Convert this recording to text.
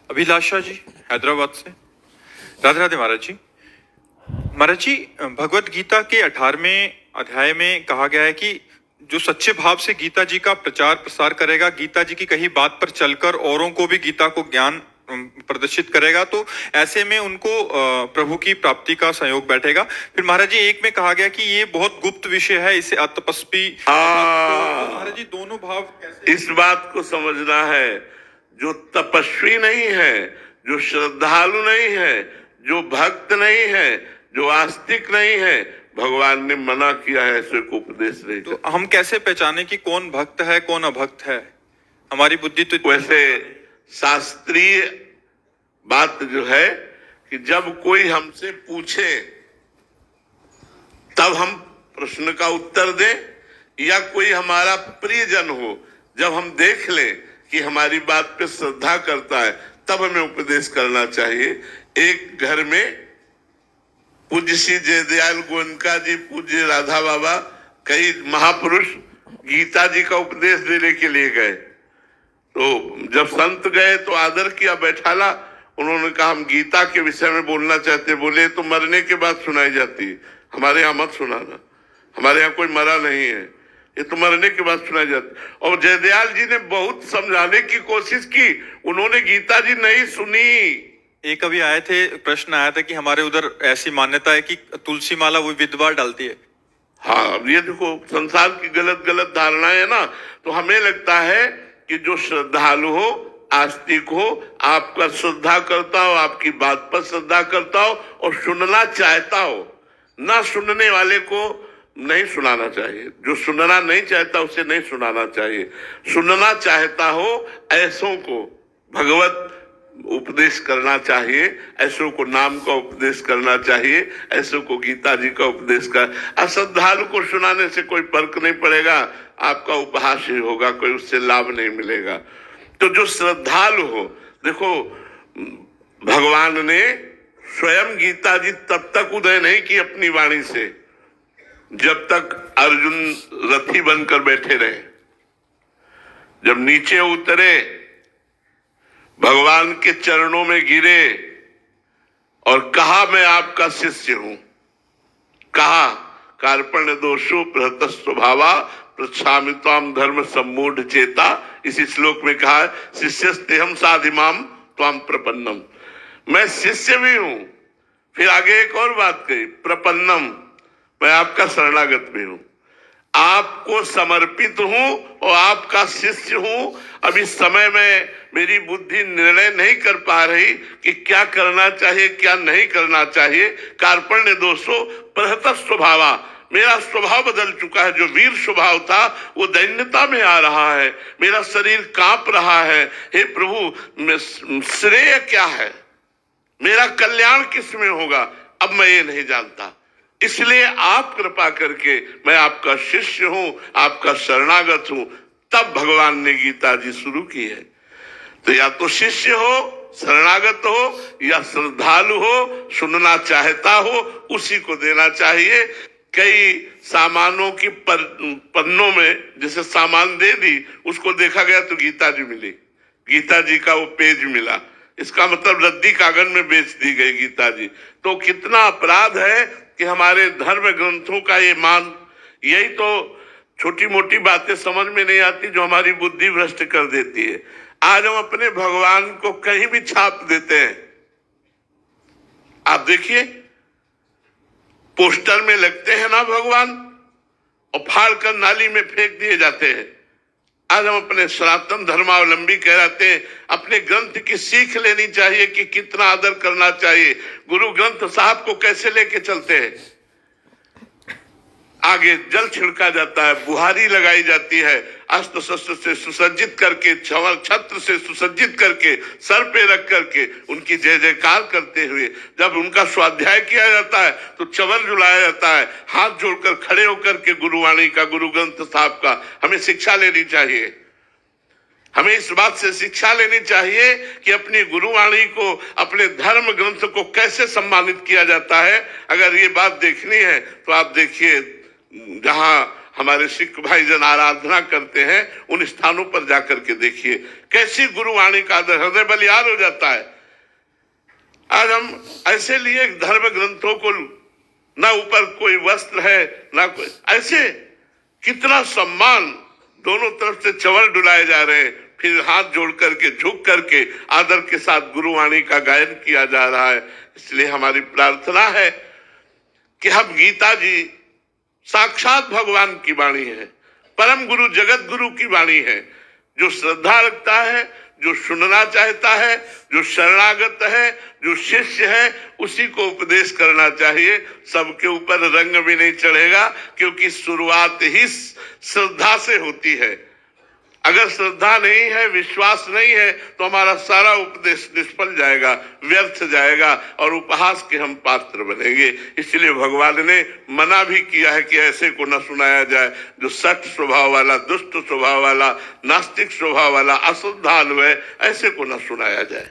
अभिलाषा जी हैदराबाद से। राधे राधे महाराज जी। महाराज जी, भगवत गीता के 18वें अध्याय में कहा गया है कि जो सच्चे भाव से गीता जी का प्रचार प्रसार करेगा, गीता जी की कही बात पर चलकर औरों को भी गीता को ज्ञान प्रदर्शित करेगा, तो ऐसे में उनको प्रभु की प्राप्ति का संयोग बैठेगा। फिर महाराज जी एक में कहा गया कि ये बहुत गुप्त विषय है, इसे अतपस्वी। तो महाराज जी दोनों भाव कैसे? इस बात को समझना है, जो तपस्वी नहीं है, जो श्रद्धालु नहीं है, जो भक्त नहीं है, जो आस्तिक नहीं है, भगवान ने मना किया है ऐसे को उपदेश नहीं। तो हम कैसे पहचाने कि कौन भक्त है कौन अभक्त है? हमारी बुद्धि तो वैसे शास्त्रीय बात जो है कि जब कोई हमसे पूछे तब हम प्रश्न का उत्तर दें, या कोई हमारा प्रियजन हो, जब हम देख लें कि हमारी बात पे श्रद्धा करता है, तब हमें उपदेश करना चाहिए। एक घर में पूज्य श्री जयदयाल गोयनका जी, पूज्य राधा बाबा, कई महापुरुष गीता जी का उपदेश देने के लिए गए। तो जब संत गए तो आदर किया, बैठाला। उन्होंने कहा हम गीता के विषय में बोलना चाहते हैं। बोले तो मरने के बाद सुनाई जाती है, हमारे यहाँ मत सुनाना, हमारे यहाँ कोई मरा नहीं है, ये तो मरने के बाद सुनाई जाती। और जयदयाल जी ने बहुत समझाने की कोशिश की, उन्होंने गीता जी नहीं सुनी। एक अभी आए थे, प्रश्न आया था कि हमारे उधर ऐसी मान्यता है कि तुलसी माला वो विधवा डालती है। हाँ, अब ये देखो संसार की गलत गलत धारणाएं है ना। तो हमें लगता है कि जो श्रद्धालु हो, आस्तिक हो, आपका श्रद्धा करता हो, आपकी बात पर श्रद्धा करता हो और सुनना चाहता हो, ना सुनने वाले को नहीं सुनाना चाहिए। जो सुनना नहीं चाहता उसे नहीं सुनाना चाहिए। सुनना चाहता हो ऐसों को भगवत उपदेश करना चाहिए, ऐसों को नाम का उपदेश करना चाहिए, ऐसों को गीता जी का उपदेश कर। अश्रद्धालु को सुनाने से कोई फर्क नहीं पड़ेगा, आपका उपहास ही होगा, कोई उससे लाभ नहीं मिलेगा। तो जो श्रद्धालु हो, देखो भगवान ने स्वयं गीता जी तब तक उदय नहीं की अपनी वाणी से जब तक अर्जुन रथी बनकर बैठे रहे। जब नीचे उतरे, भगवान के चरणों में गिरे और कहा मैं आपका शिष्य हूं। कहा कार्पण्य दोषो प्रहत स्वभावा प्रच्छामि त्वाम धर्म सम्मूढ़ चेता। इसी श्लोक में कहा शिष्यस्तेहम साधिमाम त्वाम प्रपन्नम, मैं शिष्य भी हूं। फिर आगे एक और बात कही, प्रपन्नम, मैं आपका शरणागत भी हूं, आपको समर्पित हूं और आपका शिष्य हूं। अब इस समय में मेरी बुद्धि निर्णय नहीं कर पा रही कि क्या करना चाहिए क्या नहीं करना चाहिए। कार्पण्य दोषो प्रहत स्वभावा, मेरा स्वभाव बदल चुका है। जो वीर स्वभाव था वो दैन्यता में आ रहा है, मेरा शरीर कांप रहा है। हे प्रभु, श्रेय क्या है, मेरा कल्याण किस में होगा, अब मैं ये नहीं जानता। इसलिए आप कृपा करके, मैं आपका शिष्य हूं, आपका शरणागत हूं। तब भगवान ने गीता जी शुरू की है। तो या तो शिष्य हो, शरणागत हो, या श्रद्धालु हो, सुनना चाहता हो, उसी को देना चाहिए। कई सामानों की पन्नों में जैसे सामान दे दी, उसको देखा गया तो गीता जी मिली, गीता जी का वो पेज मिला, इसका मतलब रद्दी कागज में बेच दी गई गीता जी। तो कितना अपराध है कि हमारे धर्म ग्रंथों का ये मान। यही तो छोटी मोटी बातें समझ में नहीं आती जो हमारी बुद्धि भ्रष्ट कर देती है। आज हम अपने भगवान को कहीं भी छाप देते हैं। आप देखिए पोस्टर में लगते हैं ना भगवान, और फाड़ कर नाली में फेंक दिए जाते हैं। आज हम अपने सनातन धर्मावलंबी कहलाते हैं। अपने ग्रंथ की सीख लेनी चाहिए कि कितना आदर करना चाहिए। गुरु ग्रंथ साहब को कैसे लेके चलते हैं, आगे जल छिड़का जाता है, बुहारी लगाई जाती है, अस्त्र शस्त्र से सुसज्जित करके, छत्र से सुसज्जित करके, सर पे रख करके उनकी जय जयकार करते हुए जब उनका स्वाध्याय किया जाता है तो चवर झुलाया जाता है। हाथ जोड़कर खड़े होकर के गुरुवाणी का, गुरु ग्रंथ साहब का हमें शिक्षा लेनी चाहिए। हमें इस बात से शिक्षा लेनी चाहिए कि अपनी गुरुवाणी को, अपने धर्म ग्रंथ को कैसे सम्मानित किया जाता है। अगर ये बात देखनी है तो आप देखिए, जहां हमारे सिख भाई जन आराधना करते हैं, उन स्थानों पर जाकर के देखिए कैसी गुरुवाणी का हृदय बलिहार हो जाता है। आज हम ऐसे लिए धर्म ग्रंथों को, ना ऊपर कोई वस्त्र है ना कोई, ऐसे कितना सम्मान, दोनों तरफ से चवर डुलाए जा रहे हैं, फिर हाथ जोड़ करके झुक करके आदर के साथ गुरुवाणी का गायन किया जा रहा है। इसलिए हमारी प्रार्थना है कि हम गीता जी साक्षात भगवान की वाणी है, परम गुरु जगत गुरु की वाणी है। जो श्रद्धा रखता है, जो सुनना चाहता है, जो शरणागत है, जो शिष्य है, उसी को उपदेश करना चाहिए। सबके ऊपर रंग भी नहीं चढ़ेगा, क्योंकि शुरुआत ही श्रद्धा से होती है। अगर श्रद्धा नहीं है, विश्वास नहीं है, तो हमारा सारा उपदेश निष्फल जाएगा, व्यर्थ जाएगा और उपहास के हम पात्र बनेंगे। इसलिए भगवान ने मना भी किया है कि ऐसे को न सुनाया जाए जो सठ स्वभाव वाला, दुष्ट स्वभाव वाला, नास्तिक स्वभाव वाला, अश्रद्धालु है, ऐसे को न सुनाया जाए।